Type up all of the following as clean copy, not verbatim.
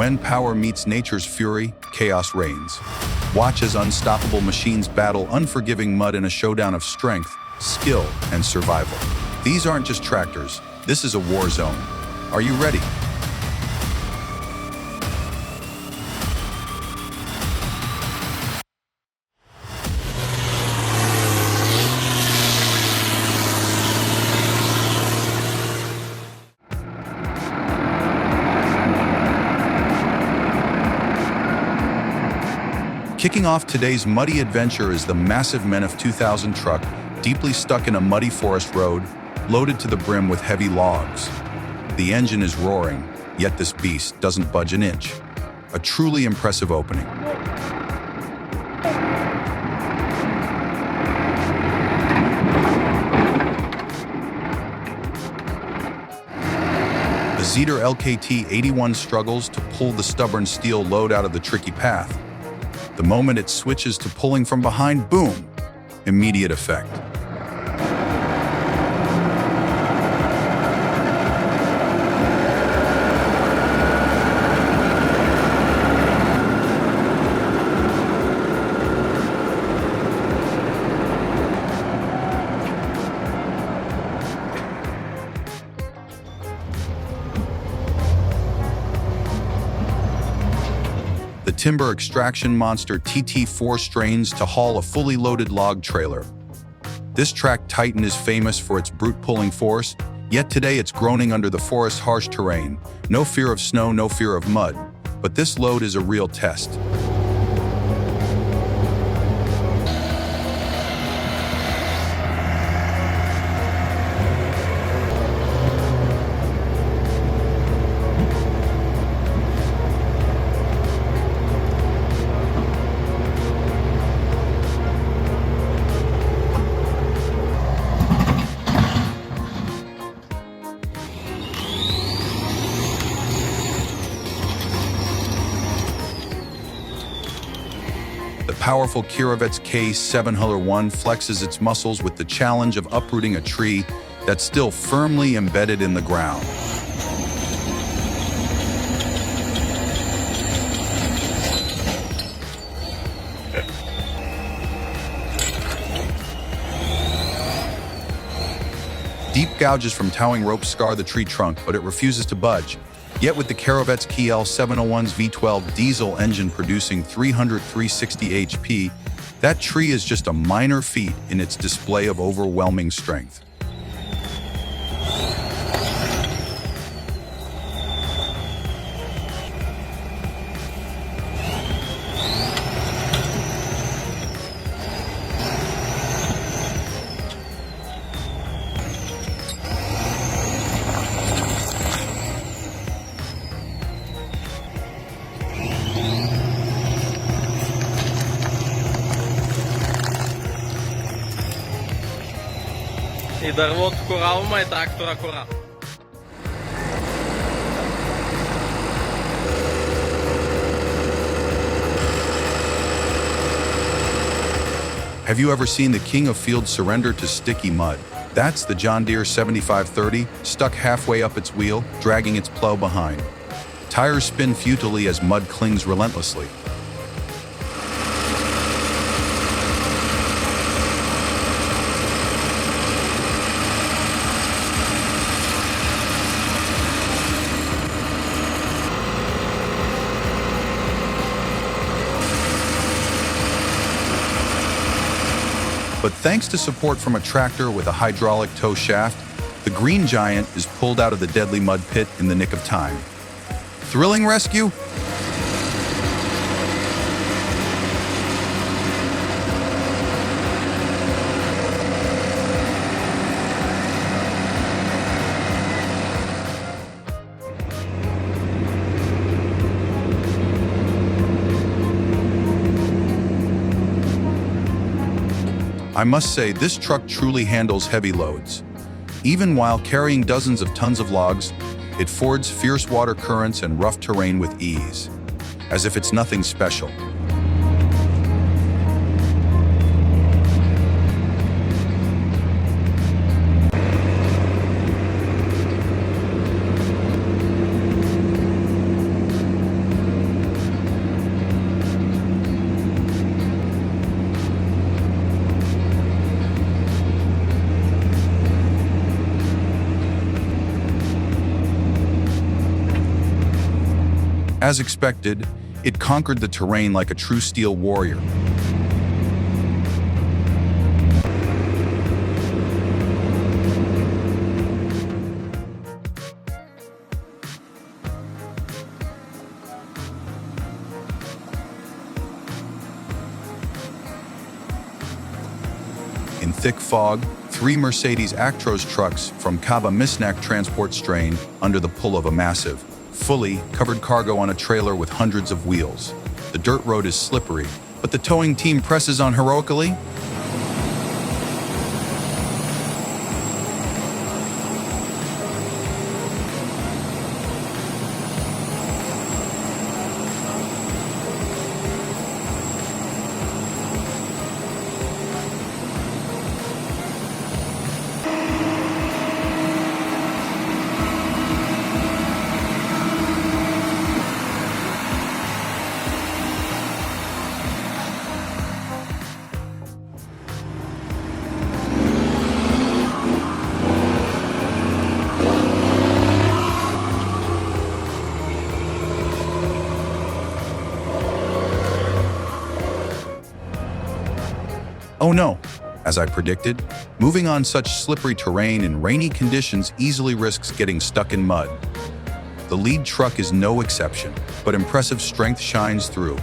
When power meets nature's fury, chaos reigns. Watch as unstoppable machines battle unforgiving mud in a showdown of strength, skill, and survival. These aren't just tractors. This is a war zone. Are you ready? Kicking off today's muddy adventure is the massive Men of 2000 truck, deeply stuck in a muddy forest road, loaded to the brim with heavy logs. The engine is roaring, yet this beast doesn't budge an inch. A truly impressive opening. The Zetor LKT-81 struggles to pull the stubborn steel load out of the tricky path. The moment it switches to pulling from behind, boom! Immediate effect. The timber extraction monster TT4 strains to haul a fully loaded log trailer. This track titan is famous for its brute pulling force, yet today it's groaning under the forest's harsh terrain. No fear of snow, no fear of mud. But this load is a real test. The powerful Kirovets K701 flexes its muscles with the challenge of uprooting a tree that's still firmly embedded in the ground. Deep gouges from towing ropes scar the tree trunk, but it refuses to budge. Yet with the Kirovets KL701's V12 diesel engine producing 360 HP, that tree is just a minor feat in its display of overwhelming strength. И дървото корал, ма и трактора корал. Have you ever seen the king of fields surrender to sticky mud? That's the John Deere 7530, stuck halfway up its wheel, dragging its plow behind. Tires spin futilely as mud clings relentlessly. But thanks to support from a tractor with a hydraulic tow shaft, the green giant is pulled out of the deadly mud pit in the nick of time. Thrilling rescue? I must say, this truck truly handles heavy loads. Even while carrying dozens of tons of logs, it fords fierce water currents and rough terrain with ease, as if it's nothing special. As expected, it conquered the terrain like a true steel warrior. In thick fog, 3 Mercedes Actros trucks from Kaba Misnak transport strain under the pull of a massive, fully covered cargo on a trailer with hundreds of wheels. The dirt road is slippery, but the towing team presses on heroically. Oh no! As I predicted, moving on such slippery terrain in rainy conditions easily risks getting stuck in mud. The lead truck is no exception, but impressive strength shines through.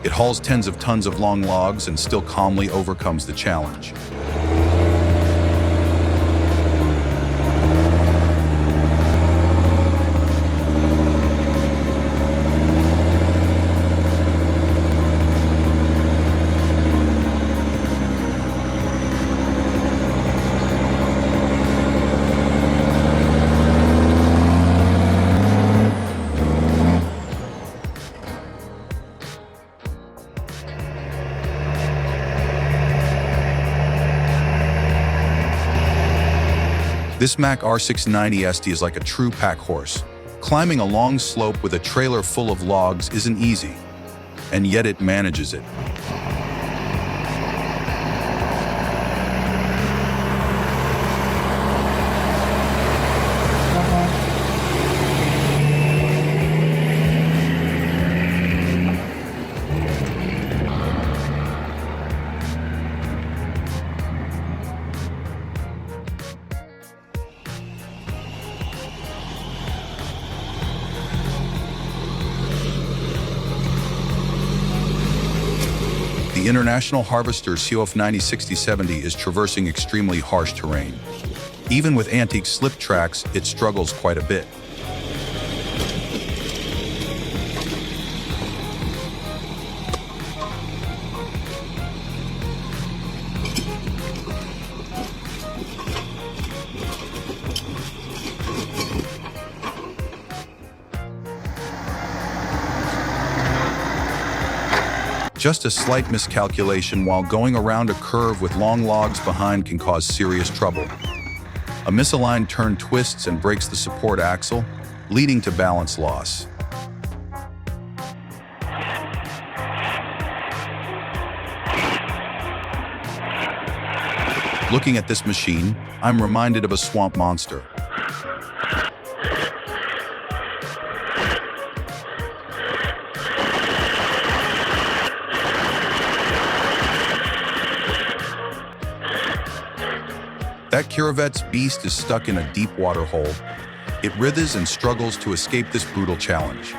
It hauls tens of tons of long logs and still calmly overcomes the challenge. This Mack R690 ST is like a true pack horse. Climbing a long slope with a trailer full of logs isn't easy, and yet it manages it. The International Harvester COF 906070 is traversing extremely harsh terrain. Even with antique slip tracks, it struggles quite a bit. Just a slight miscalculation while going around a curve with long logs behind can cause serious trouble. A misaligned turn twists and breaks the support axle, leading to balance loss. Looking at this machine, I'm reminded of a swamp monster. That Curavette's beast is stuck in a deep water hole. It writhes and struggles to escape this brutal challenge.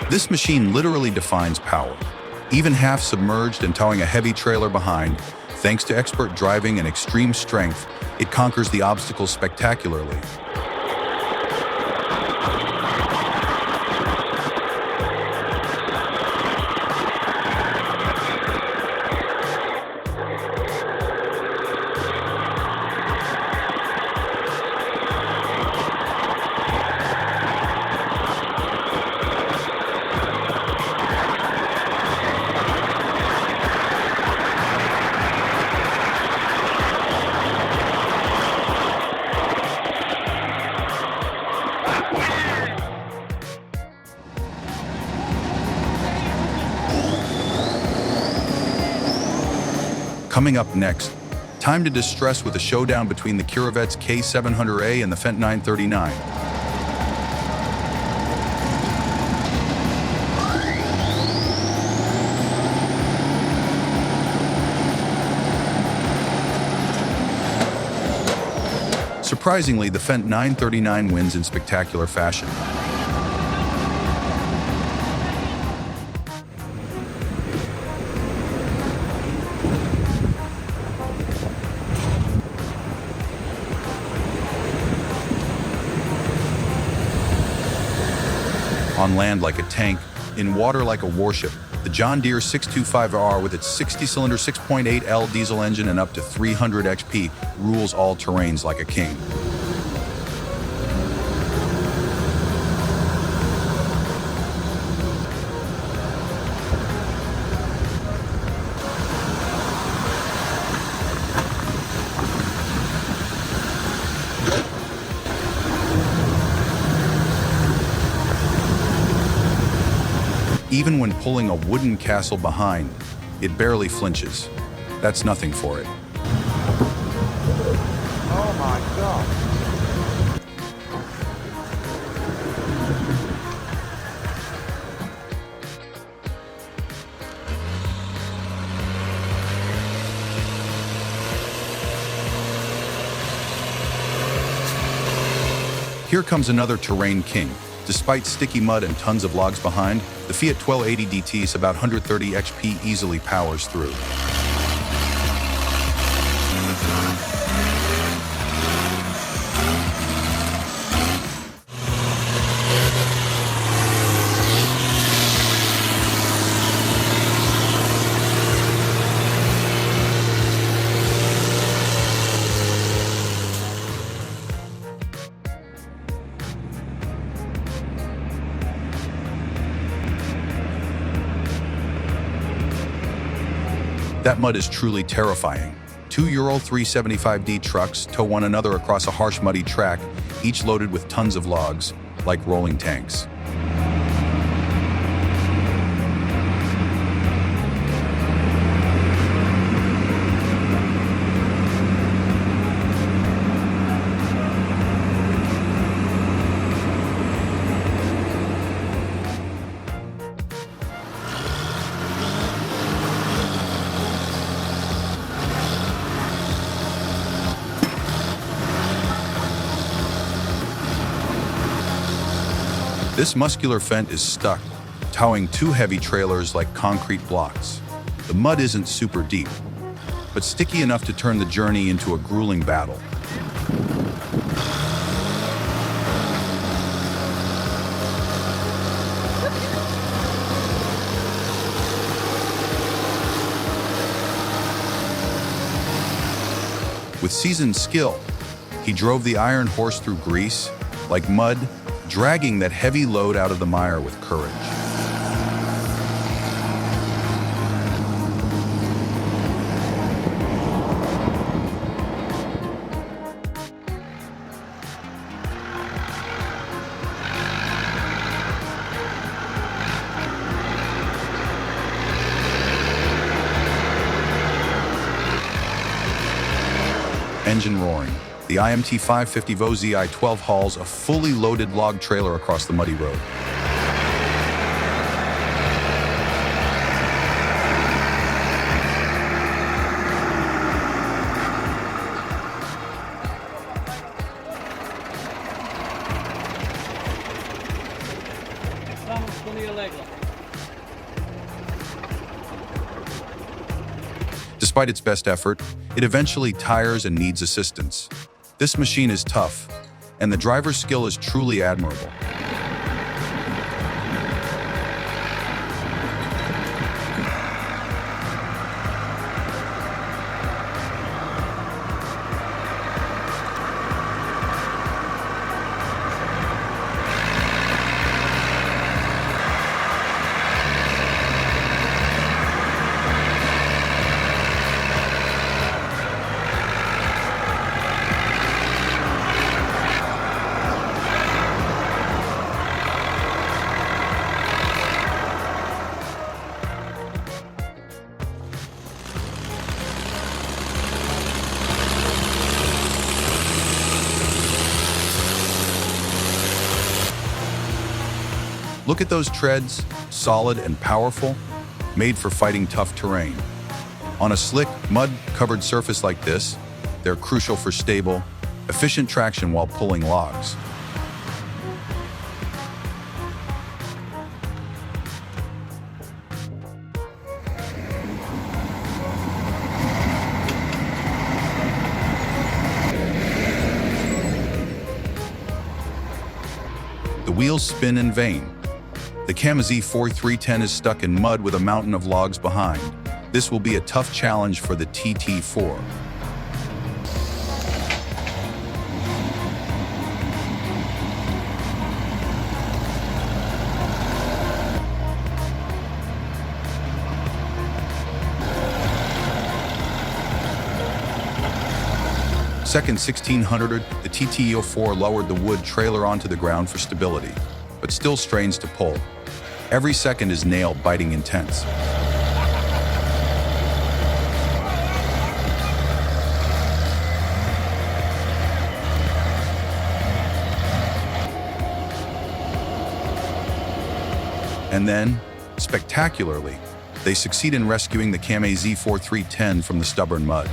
This machine literally defines power. Even half submerged and towing a heavy trailer behind, thanks to expert driving and extreme strength, it conquers the obstacles spectacularly. Coming up next, time to distress with a showdown between the Kiravet's K700A and the Fendt 939. Surprisingly, the Fendt 939 wins in spectacular fashion. On land like a tank, in water like a warship, the John Deere 625R with its 60-cylinder 6.8L diesel engine and up to 300 HP rules all terrains like a king. Even when pulling a wooden castle behind, it barely flinches. That's nothing for it. Oh my God. Here comes another terrain king. Despite sticky mud and tons of logs behind, the Fiat 1280 DT's about 130 HP easily powers through. That mud is truly terrifying. Two Euro 375D trucks tow one another across a harsh, muddy track, each loaded with tons of logs, like rolling tanks. This muscular Fendt is stuck, towing two heavy trailers like concrete blocks. The mud isn't super deep, but sticky enough to turn the journey into a grueling battle. With seasoned skill, he drove the iron horse through grease, like mud, dragging that heavy load out of the mire with courage. Engine roaring, the IMT 550 VO ZI-12 hauls a fully loaded log trailer across the muddy road. Despite its best effort, it eventually tires and needs assistance. This machine is tough, and the driver's skill is truly admirable. Look at those treads, solid and powerful, made for fighting tough terrain. On a slick, mud-covered surface like this, they're crucial for stable, efficient traction while pulling logs. The wheels spin in vain. The Compilation 4310 is stuck in mud with a mountain of logs behind. This will be a tough challenge for the TT4. Second 1600, the TT4 lowered the wood trailer onto the ground for stability, but still strains to pull. Every second is nail-biting intense. And then, spectacularly, they succeed in rescuing the Compilation 4310 from the stubborn mud.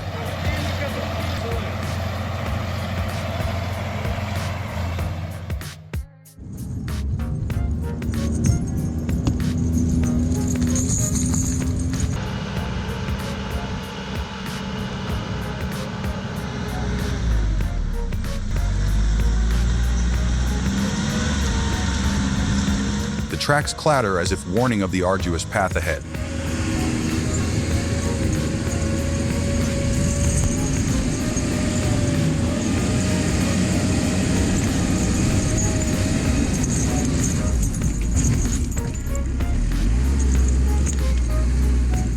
The tracks clatter as if warning of the arduous path ahead.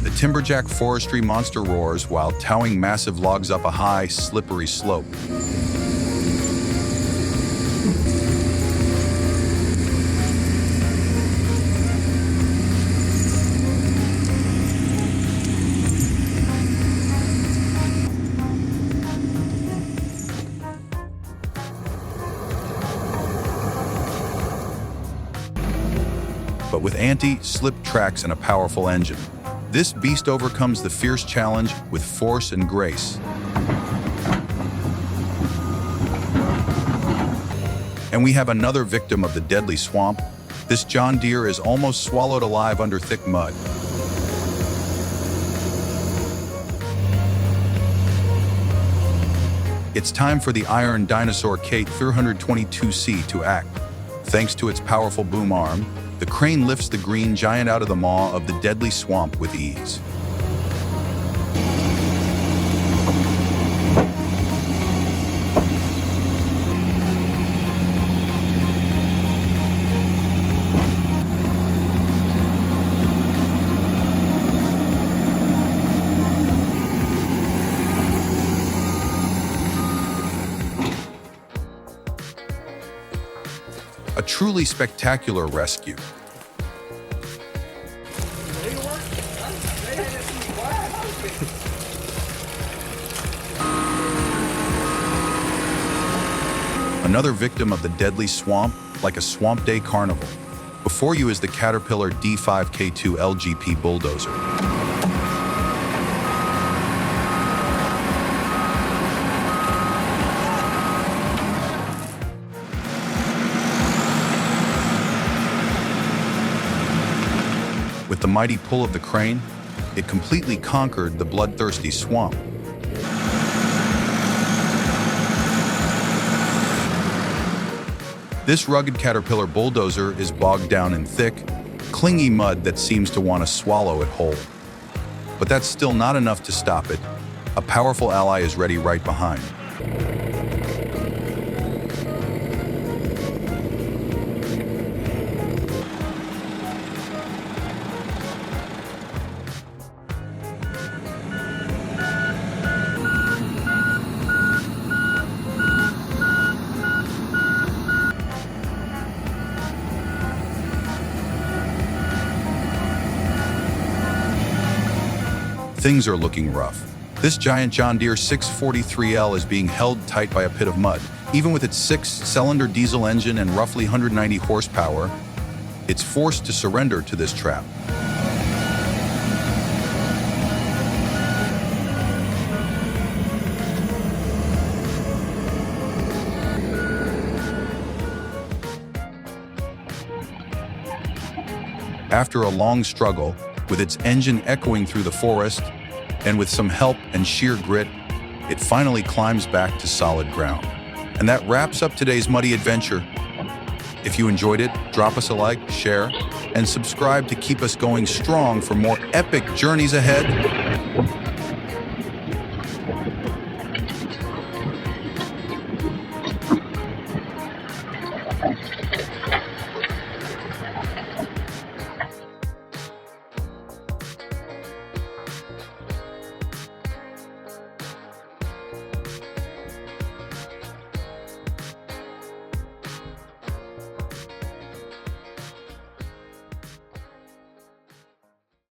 The timberjack forestry monster roars while towing massive logs up a high, slippery slope. But with anti-slip tracks and a powerful engine, this beast overcomes the fierce challenge with force and grace. And we have another victim of the deadly swamp. This John Deere is almost swallowed alive under thick mud. It's time for the Iron Dinosaur K322C to act. Thanks to its powerful boom arm, the crane lifts the green giant out of the maw of the deadly swamp with ease. A truly spectacular rescue. Another victim of the deadly swamp, like a swamp day carnival. Before you is the Caterpillar D5K2 LGP bulldozer. With the mighty pull of the crane, it completely conquered the bloodthirsty swamp. This rugged Caterpillar bulldozer is bogged down in thick, clingy mud that seems to want to swallow it whole. But that's still not enough to stop it. A powerful ally is ready right behind. Things are looking rough. This giant John Deere 643L is being held tight by a pit of mud. Even with its 6-cylinder diesel engine and roughly 190 horsepower, it's forced to surrender to this trap. After a long struggle, with its engine echoing through the forest, and with some help and sheer grit, it finally climbs back to solid ground. And that wraps up today's muddy adventure. If you enjoyed it, drop us a like, share, and subscribe to keep us going strong for more epic journeys ahead.